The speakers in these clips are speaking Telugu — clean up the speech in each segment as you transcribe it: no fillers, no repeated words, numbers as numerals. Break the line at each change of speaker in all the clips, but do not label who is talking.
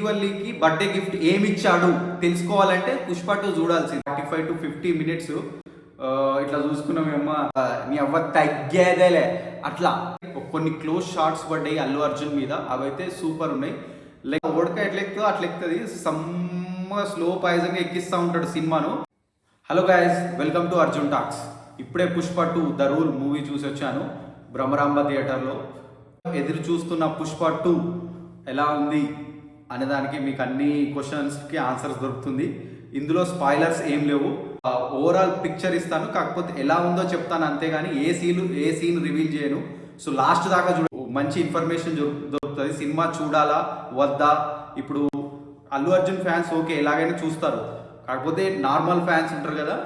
శ్రీవల్లికి బర్త్డే గిఫ్ట్ ఏమి ఇచ్చాడు తెలుసుకోవాలంటే పుష్ప 2 చూడాల్సింది. 45 to 50 మినిట్స్ ఇట్లా చూసుకున్నామేమ్మా, నీ అవ్వ తగ్గేదేలే. అట్లా కొన్ని క్లోజ్ షాట్స్ పడ్డాయి అల్లు అర్జున్ మీద, అవైతే సూపర్ ఉన్నాయి. లైక్ ఓడక ఎట్లెక్తుందో అట్లా ఎక్కుతుంది, సమ్మగా స్లో పాయిజన్గా ఎక్కిస్తూ ఉంటాడు సినిమాను. Hello guys, welcome to Arjun talks. ఇప్పుడే పుష్ప 2 ద రూల్ మూవీ చూసి వచ్చాను బ్రహ్మరాంబ థియేటర్లో. ఎదురు చూస్తున్న పుష్ప 2 ఎలా ఉంది అనేదానికి మీకు అన్ని క్వశ్చన్స్కి ఆన్సర్స్ దొరుకుతుంది. ఇందులో స్పాయిలర్స్ ఏం లేవు, ఓవరాల్ పిక్చర్ ఇస్తాను, కాకపోతే ఎలా ఉందో చెప్తాను అంతేగాని ఏ సీన్ రివీల్ చేయను. సో లాస్ట్ దాకా మంచి ఇన్ఫర్మేషన్ దొరుకుతుంది. సినిమా చూడాలా వద్దా, ఇప్పుడు అల్లు అర్జున్ ఫ్యాన్స్ ఓకే ఎలాగైనా చూస్తారు, కాకపోతే నార్మల్ ఫ్యాన్స్ ఉంటారు కదా,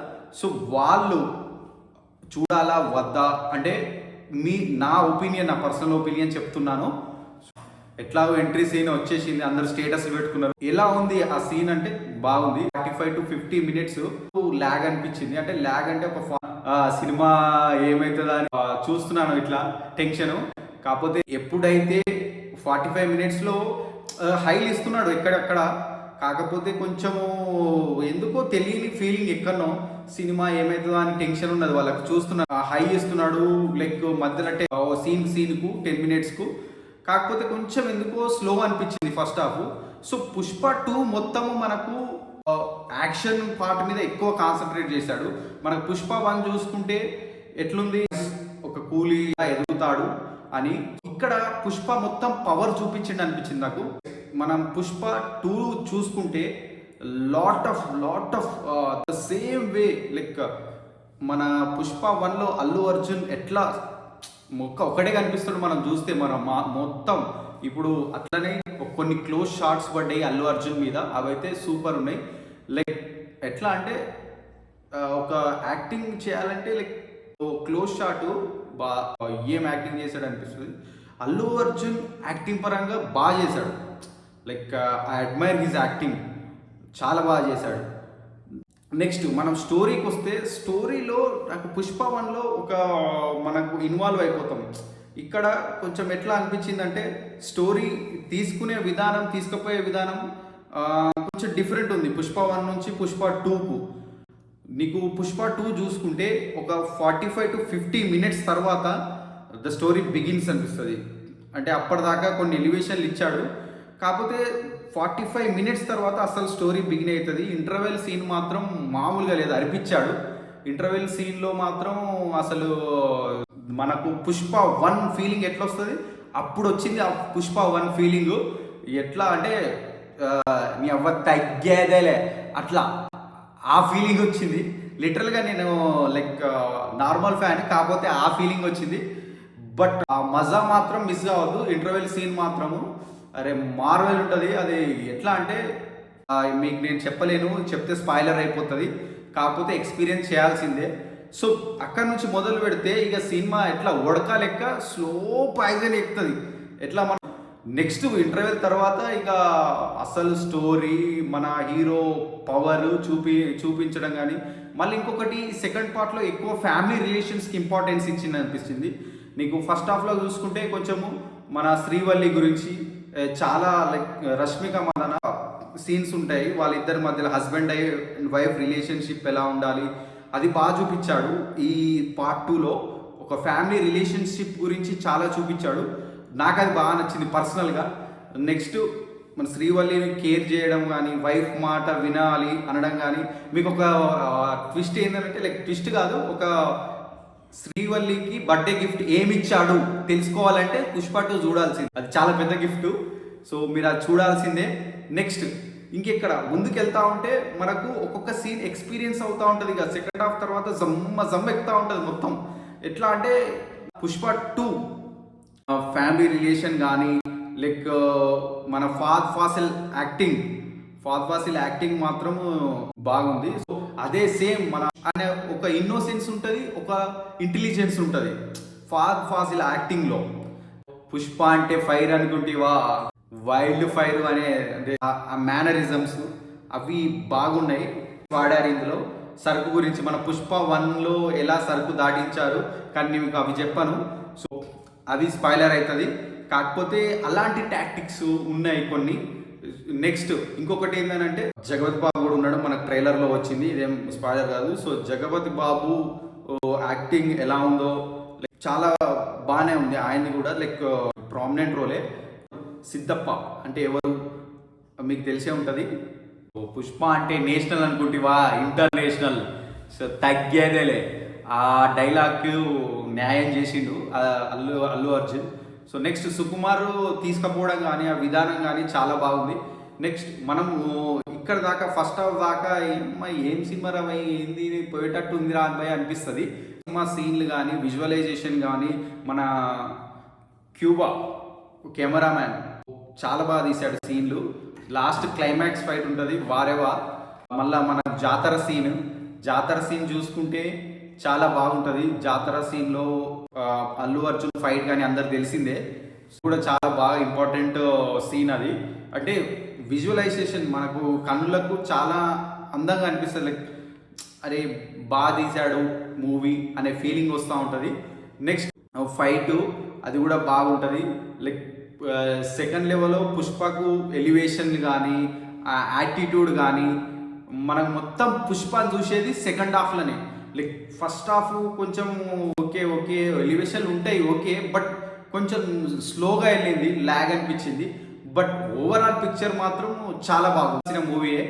సో వాళ్ళు చూడాలా వద్దా అంటే నా ఒపీనియన్, నా పర్సనల్ ఒపీనియన్ చెప్తున్నాను. ఎట్లాగో ఎంట్రీ సీన్ వచ్చేసింది, అందరు స్టేటస్ పెట్టుకున్నారు. ఎలా ఉంది ఆ సీన్ అంటే బాగుంది. 45 to 50 మినిట్స్ ల్యాగ్ అనిపించింది. అంటే ల్యాగ్ అంటే ఒక సినిమా ఏమవుతుందా అని చూస్తున్నాను, ఇట్లా టెన్షన్. కాకపోతే ఎప్పుడైతే 45 మినిట్స్లో హైలు ఇస్తున్నాడు ఎక్కడెక్కడ, కాకపోతే కొంచెము ఎందుకో తెలియని ఫీలింగ్ ఎక్కడనో సినిమా ఏమవుతుందో అని టెన్షన్ ఉన్నది వాళ్ళకి. చూస్తున్నారు హై ఇస్తున్నాడు లైక్ మధ్యలో సీన్కు 10 మినిట్స్కు, కాకపోతే కొంచెం ఎందుకో స్లో అనిపించింది ఫస్ట్ హాఫ్. సో పుష్ప 2 మొత్తము మనకు యాక్షన్ పార్ట్ మీద ఎక్కువ కాన్సన్ట్రేట్ చేశాడు. మనకు పుష్ప 1 చూసుకుంటే ఎట్లుంది, ఒక కూలీ ఎదుగుతాడు అని, ఇక్కడ పుష్ప మొత్తం పవర్ చూపించింది అనిపించింది నాకు. మనం పుష్ప 2 చూసుకుంటే lot of the same way like మన పుష్ప 1లో అల్లు అర్జున్ ఎట్లా ఒకడే కనిపిస్తాడు మనం చూస్తే, మనం మొత్తం ఇప్పుడు అట్లనే కొన్ని క్లోజ్ షాట్స్ పడ్డాయి అల్లు అర్జున్ మీద, అవైతే సూపర్ ఉన్నాయి. లైక్ ఎట్లా అంటే ఒక యాక్టింగ్ చేయాలంటే లైక్ క్లోజ్ షాట్ ఏం యాక్టింగ్ చేశాడు అనిపిస్తుంది. అల్లు అర్జున్ యాక్టింగ్ పరంగా బాగా చేశాడు. Like I admire his acting, చాలా బాగా చేశాడు. నెక్స్ట్ మనం స్టోరీకి వస్తే, స్టోరీలో నాకు పుష్ప 1లో ఒక మనకు ఇన్వాల్వ్ అయిపోతాం. ఇక్కడ కొంచెం ఎట్లా అనిపించింది అంటే స్టోరీ తీసుకునే విధానం, తీసుకుపోయే విధానం కొంచెం డిఫరెంట్ ఉంది పుష్ప 1 నుంచి పుష్ప 2కు. నీకు పుష్ప 2 చూసుకుంటే ఒక 45 to 50 మినిట్స్ తర్వాత ద స్టోరీ బిగిన్స్ అనిపిస్తుంది. అంటే అప్పటిదాకా కొన్ని ఎలివేషన్లు ఇచ్చాడు, కాకపోతే 45 మినిట్స్ తర్వాత అసలు స్టోరీ బిగిన్ అవుతుంది. ఇంటర్వెల్ సీన్ మాత్రం మామూలుగా లేదు, అనిపించాడు. ఇంటర్వెల్ సీన్లో మాత్రం అసలు మనకు పుష్ప 1 ఫీలింగ్ ఎట్లా వస్తుంది, అప్పుడు వచ్చింది ఆ పుష్ప 1 ఫీలింగ్. ఎట్లా అంటే నీ అవ్వ తగ్గేదేలే, అట్లా ఆ ఫీలింగ్ వచ్చింది. లిటరల్గా నేను లైక్ నార్మల్ ఫ్యాన్, కాకపోతే ఆ ఫీలింగ్ వచ్చింది. బట్ ఆ మజా మాత్రం మిస్ కావద్దు. ఇంటర్వెల్ సీన్ మాత్రము అరే మార్వెల్ ఉంటుంది. అది ఎట్లా అంటే మీకు నేను చెప్పలేను, చెప్తే స్పాయిలర్ అయిపోతుంది, కాకపోతే ఎక్స్పీరియన్స్ చేయాల్సిందే. సో అక్కడ నుంచి మొదలు పెడితే ఇక సినిమా ఎట్లా ఉడక లెక్క స్లో పాయిజన్ ఎక్కుతుంది. ఎట్లా మనం నెక్స్ట్ ఇంటర్వెల్ తర్వాత ఇక అసలు స్టోరీ, మన హీరో పవర్ చూపించడం కానీ, మళ్ళీ ఇంకొకటి సెకండ్ పార్ట్లో ఎక్కువ ఫ్యామిలీ రిలేషన్స్కి ఇంపార్టెన్స్ ఇచ్చింది అనిపిస్తుంది. నీకు ఫస్ట్ హాఫ్లో చూసుకుంటే కొంచెము మన శ్రీవల్లి గురించి చాలా లైక్ రష్మిక మందన సీన్స్ ఉంటాయి, వాళ్ళిద్దరి మధ్యలో హస్బెండ్ అండ్ వైఫ్ రిలేషన్షిప్ ఎలా ఉండాలి అది బాగా చూపించాడు. ఈ పార్ట్ 2లో ఒక ఫ్యామిలీ రిలేషన్షిప్ గురించి చాలా చూపించాడు, నాకు అది బాగా నచ్చింది పర్సనల్గా. నెక్స్ట్ మన శ్రీవల్లిని కేర్ చేయడం కానీ, వైఫ్ మాట వినాలి అనడం కానీ, మీకు ఒక ట్విస్ట్ ఏంటంటే లైక్ ట్విస్ట్ కాదు, ఒక శ్రీవల్లికి బర్త్డే గిఫ్ట్ ఏమి ఇచ్చాడు తెలుసుకోవాలంటే పుష్ప 2 చూడాల్సింది. అది చాలా పెద్ద గిఫ్ట్, సో మీరు అది చూడాల్సిందే. నెక్స్ట్ ఇంకెక్కడ ముందుకు వెళ్తా ఉంటే మనకు ఒక్కొక్క సీన్ ఎక్స్పీరియన్స్ అవుతూ ఉంటుంది. ఇక సెకండ్ హాఫ్ తర్వాత జమ్మ ఎక్కుతూ ఉంటుంది మొత్తం. ఎట్లా అంటే పుష్ప 2 ఫ్యామిలీ రిలేషన్ కానీ లైక్ మన ఫాద్ ఫాసిల్ యాక్టింగ్ మాత్రం బాగుంది. సో అదే సేమ్ మన అనే ఒక ఇన్నోసెన్స్ ఉంటుంది, ఒక ఇంటెలిజెన్స్ ఉంటుంది ఫాద్ ఫాసిల్ యాక్టింగ్లో. పుష్ప అంటే ఫైర్ అనుకుంటేవా, వైల్డ్ ఫైర్ అనే ఆ మేనరిజమ్స్ అవి బాగున్నాయి వాడారు ఇందులో. సరుకు గురించి మన పుష్ప 1లో ఎలా సరుకు దాటించారు కానీ మీకు అవి చెప్పాను, సో అవి స్పాయిలర్ అవుతుంది. కాకపోతే అలాంటి టాక్టిక్స్ ఉన్నాయి కొన్ని, నెక్స్ట్ ఇంకొకటి ఏంటంటే జగపతి బాబు కూడా ఉన్నాడు, మనకు ట్రైలర్లో వచ్చింది, ఇదేం స్పాయిలర్ కాదు. సో జగపతి బాబు యాక్టింగ్ ఎలా ఉందో లైక్ చాలా బాగానే ఉంది. ఆయన్ని కూడా లైక్ ప్రామినెంట్ రోలే. సిద్ధప్ప అంటే ఎవరు మీకు తెలిసే ఉంటుంది. పుష్ప అంటే నేషనల్ అనుకుంటివా, ఇంటర్నేషనల్. సో తగ్గేదేలే, ఆ డైలాగ్ న్యాయం చేసిండు అల్లు అర్జున్. సో నెక్స్ట్ సుకుమార్ తీసుకపోవడం కానీ ఆ విధానం కానీ చాలా బాగుంది. నెక్స్ట్ మనము ఇక్కడ దాకా ఫస్ట్ హాఫ్ దాకా ఏం సినిమా రవి ఏంది పోయేటట్టు ఉంది రా అని అనిపిస్తుంది. సినిమా సీన్లు కానీ విజువలైజేషన్ కానీ మన క్యూబా కెమెరామ్యాన్ చాలా బాగా తీశాడు సీన్లు. లాస్ట్ క్లైమాక్స్ ఫైట్ ఉంటుంది వారేవా. మళ్ళీ మన జాతర సీన్ చూసుకుంటే చాలా బాగుంటుంది. జాతర సీన్లో అల్లు అర్జున్ ఫైట్ కానీ అందరు తెలిసిందే, కూడా చాలా బాగా ఇంపార్టెంట్ సీన్ అది. అంటే విజువలైజేషన్ మనకు కన్నులకు చాలా అందంగా అనిపిస్తుంది. లైక్ అరే బాగా తీశాడు మూవీ అనే ఫీలింగ్ వస్తూ ఉంటుంది. నెక్స్ట్ ఫైట్ అది కూడా బాగుంటుంది. లైక్ సెకండ్ లెవెల్లో పుష్పకు ఎలివేషన్ కానీ యాటిట్యూడ్ కానీ మనం మొత్తం పుష్పని చూసేది సెకండ్ హాఫ్లోనే. లైక్ ఫస్ట్ హాఫ్ కొంచెం ఓకే ఎలివేషన్లు ఉంటాయి ఓకే, బట్ కొంచెం స్లోగా వెళ్ళింది, ల్యాగ్ అనిపించింది. బట్ ఓవరాల్ పిక్చర్ మాత్రం చాలా బాగుంది మూవీయే.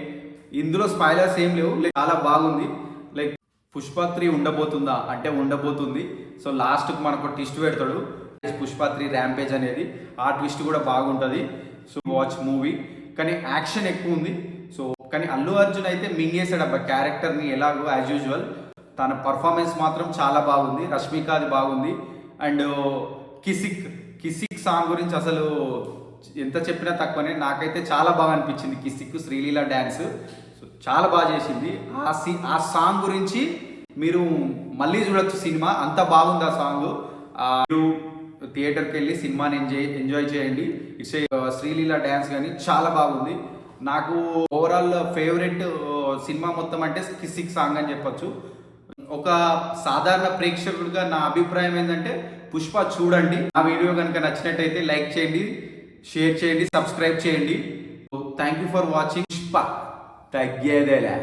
ఇందులో స్పాయిలర్స్ ఏం లేవు, లైక్ చాలా బాగుంది. లైక్ పుష్ప 3 ఉండబోతుందా అంటే ఉండబోతుంది. సో లాస్ట్కి మనకు ట్విస్ట్ పెడతాడు పుష్ప 3 ర్యాంపేజ్ అనేది. ఆ ట్విస్ట్ కూడా బాగుంటుంది. So watch movie. కానీ యాక్షన్ ఎక్కువ ఉంది. సో కానీ అల్లు అర్జున్ అయితే మింగేశాడు అబ్బా క్యారెక్టర్ని ఎలాగో యాజ్ యూజువల్. తన పర్ఫార్మెన్స్ మాత్రం చాలా బాగుంది. రష్మికాది బాగుంది. అండ్ కిసిక్ సాంగ్ గురించి అసలు ఎంత చెప్పినా తక్కువనే. నాకైతే చాలా బాగా అనిపించింది కిసిక్ శ్రీలీల డ్యాన్స్. సో చాలా బాగా చేసింది. ఆ సాంగ్ గురించి మీరు మళ్ళీ చూడొచ్చు సినిమా, అంత బాగుంది ఆ సాంగ్. మీరు థియేటర్కి వెళ్ళి సినిమాని ఎంజాయ్ చేయండి. ఇట్స్ శ్రీలీల డ్యాన్స్ కానీ చాలా బాగుంది. నాకు ఓవరాల్ ఫేవరెట్ సినిమా మొత్తం అంటే కిసిక్ సాంగ్ అని చెప్పొచ్చు. ఒక సాధారణ ప్రేక్షకుడిగా నా అభిప్రాయం ఏంటంటే పుష్ప చూడండి. ఆ వీడియో కనుక నచ్చినట్టయితే లైక్ చేయండి, షేర్ చేయండి, సబ్స్క్రైబ్ చేయండి. Thank you for watching. Pushpa తగ్గేదేలే.